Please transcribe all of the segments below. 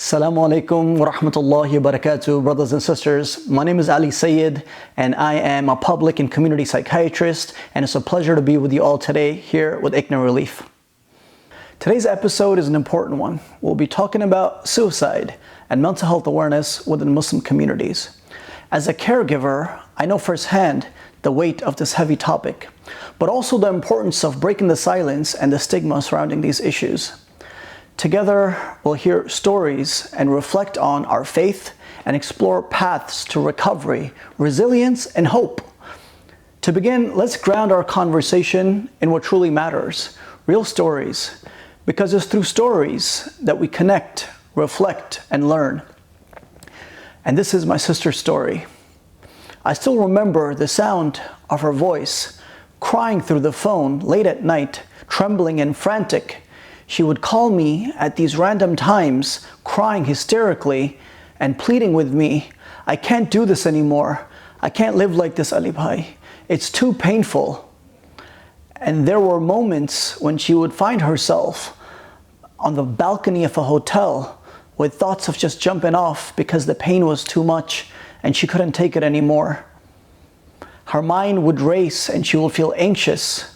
Assalamu alaikum wa rahmatullahi wa barakatuh, brothers and sisters. My name is Syed, and I am a public and community psychiatrist, and it's a pleasure to be with you all today here with ICNA Relief. Today's episode is an important one. We'll be talking about suicide and mental health awareness within Muslim communities. As a caregiver, I know firsthand the weight of this heavy topic, but also the importance of breaking the silence and the stigma surrounding these issues. Together, we'll hear stories and reflect on our faith and explore paths to recovery, resilience, and hope. To begin, let's ground our conversation in what truly matters, real stories, because it's through stories that we connect, reflect, and learn. And this is my sister's story. I still remember the sound of her voice, crying through the phone late at night, trembling and frantic. She would call me at these random times, crying hysterically and pleading with me, "I can't do this anymore. I can't live like this, Ali Bhai. It's too painful." And there were moments when she would find herself on the balcony of a hotel with thoughts of just jumping off because the pain was too much and she couldn't take it anymore. Her mind would race and she would feel anxious,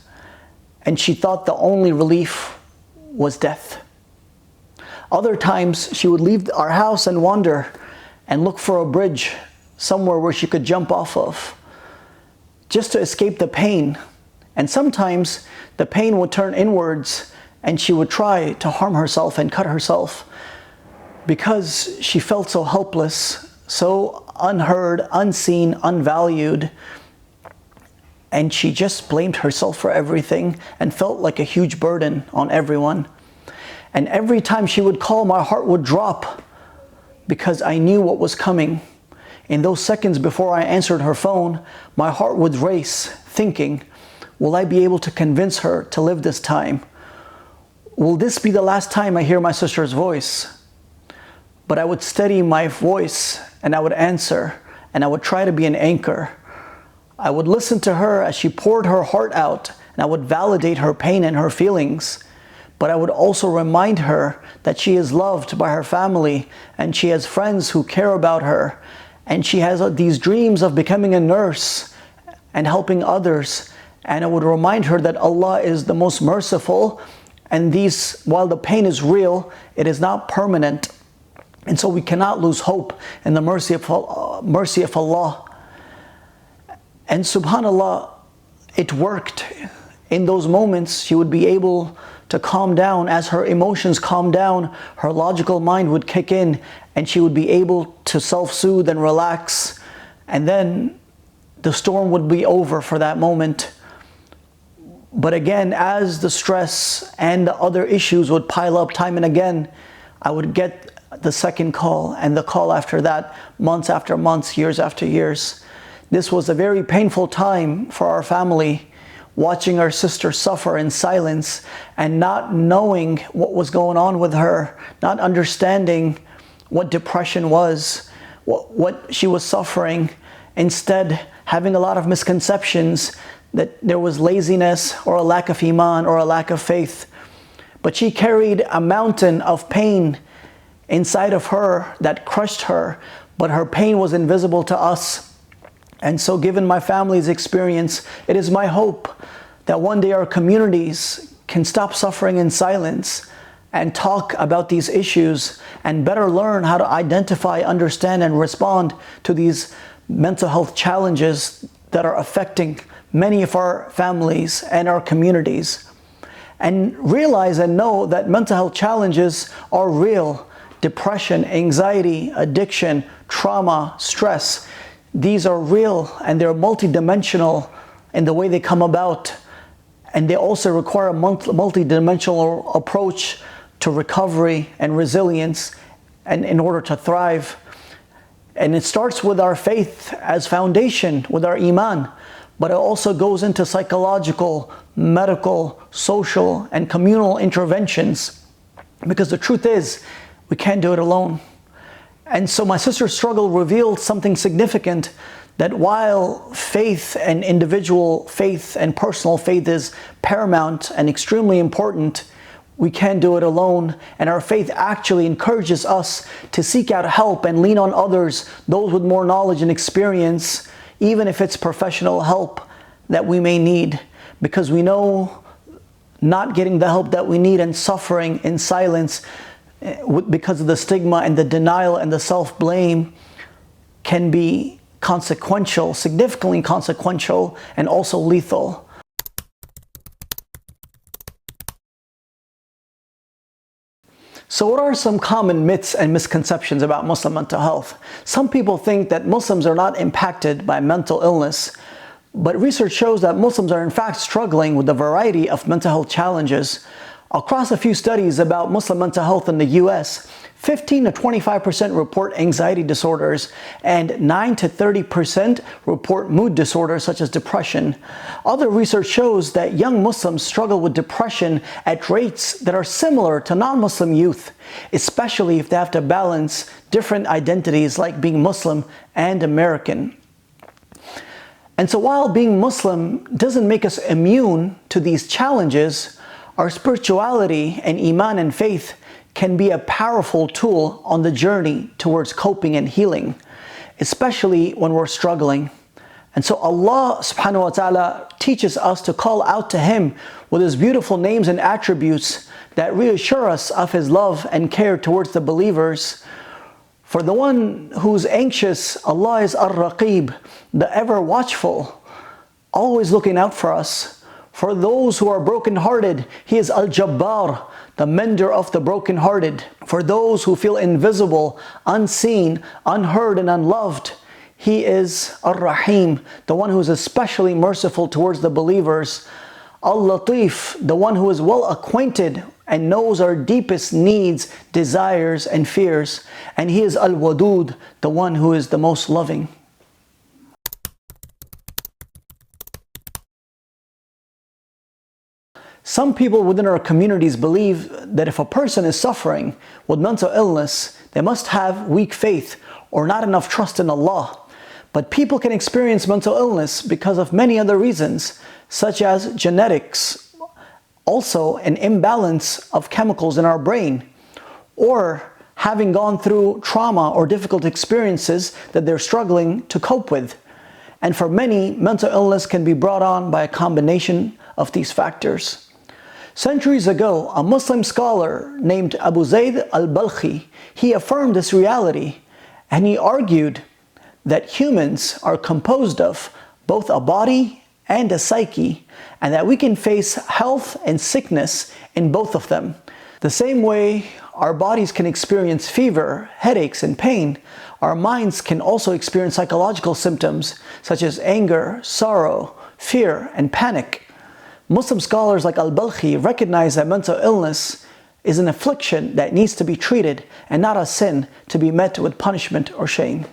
and she thought the only relief was death. Other times she would leave our house and wander and look for a bridge somewhere where she could jump off of just to escape the pain. And sometimes the pain would turn inwards and she would try to harm herself and cut herself because she felt so helpless, so unheard, unseen, unvalued. And she just blamed herself for everything and felt like a huge burden on everyone. And every time she would call, my heart would drop because I knew what was coming. In those seconds before I answered her phone, my heart would race, thinking, will I be able to convince her to live this time? Will this be the last time I hear my sister's voice? But I would steady my voice and I would answer, and I would try to be an anchor. I would listen to her as she poured her heart out, and I would validate her pain and her feelings. But I would also remind her that she is loved by her family, and she has friends who care about her, and she has these dreams of becoming a nurse and helping others. And I would remind her that Allah is the most merciful, and while the pain is real, it is not permanent. And so we cannot lose hope in the mercy of Allah. And subhanAllah, it worked. In those moments, she would be able to calm down. As her emotions calmed down, her logical mind would kick in and she would be able to self-soothe and relax. And then the storm would be over for that moment. But again, as the stress and the other issues would pile up time and again, I would get the second call and the call after that, months after months, years after years. This was a very painful time for our family, watching our sister suffer in silence and not knowing what was going on with her, not understanding what depression was, what she was suffering. Instead, having a lot of misconceptions that there was laziness or a lack of iman or a lack of faith. But she carried a mountain of pain inside of her that crushed her, but her pain was invisible to us. And so given my family's experience, it is my hope that one day our communities can stop suffering in silence and talk about these issues and better learn how to identify, understand, and respond to these mental health challenges that are affecting many of our families and our communities. And realize and know that mental health challenges are real. Depression, anxiety, addiction, trauma, stress. These are real and they're multidimensional in the way they come about. And they also require a multidimensional approach to recovery and resilience and in order to thrive. And it starts with our faith as foundation, with our iman. But it also goes into psychological, medical, social, and communal interventions. Because the truth is, we can't do it alone. And so my sister's struggle revealed something significant, that while faith and individual faith and personal faith is paramount and extremely important, we can't do it alone, and our faith actually encourages us to seek out help and lean on others, those with more knowledge and experience, even if it's professional help that we may need, because we know not getting the help that we need and suffering in silence because of the stigma and the denial and the self-blame can be consequential, significantly consequential, and also lethal. So what are some common myths and misconceptions about Muslim mental health? Some people think that Muslims are not impacted by mental illness, but research shows that Muslims are in fact struggling with a variety of mental health challenges. Across a few studies about Muslim mental health in the US, 15 to 25% report anxiety disorders and 9 to 30% report mood disorders such as depression. Other research shows that young Muslims struggle with depression at rates that are similar to non-Muslim youth, especially if they have to balance different identities like being Muslim and American. And so while being Muslim doesn't make us immune to these challenges, our spirituality and iman and faith can be a powerful tool on the journey towards coping and healing, especially when we're struggling. And so Allah subhanahu wa ta'ala teaches us to call out to Him with His beautiful names and attributes that reassure us of His love and care towards the believers. For the one who's anxious, Allah is Ar-Raqib, the ever watchful, always looking out for us. For those who are brokenhearted, He is Al-Jabbar, the mender of the brokenhearted. For those who feel invisible, unseen, unheard, and unloved, He is Ar-Rahim, the one who is especially merciful towards the believers. Al-Latif, the one who is well acquainted and knows our deepest needs, desires, and fears. And He is Al-Wadud, the one who is the most loving. Some people within our communities believe that if a person is suffering with mental illness, they must have weak faith or not enough trust in Allah. But people can experience mental illness because of many other reasons, such as genetics, also an imbalance of chemicals in our brain, or having gone through trauma or difficult experiences that they're struggling to cope with. And for many, mental illness can be brought on by a combination of these factors. Centuries ago, a Muslim scholar named Abu Zayd al-Balkhi, he affirmed this reality, and he argued that humans are composed of both a body and a psyche, and that we can face health and sickness in both of them. The same way our bodies can experience fever, headaches, and pain, our minds can also experience psychological symptoms such as anger, sorrow, fear, and panic. Muslim scholars like al-Balkhi recognize that mental illness is an affliction that needs to be treated and not a sin to be met with punishment or shame.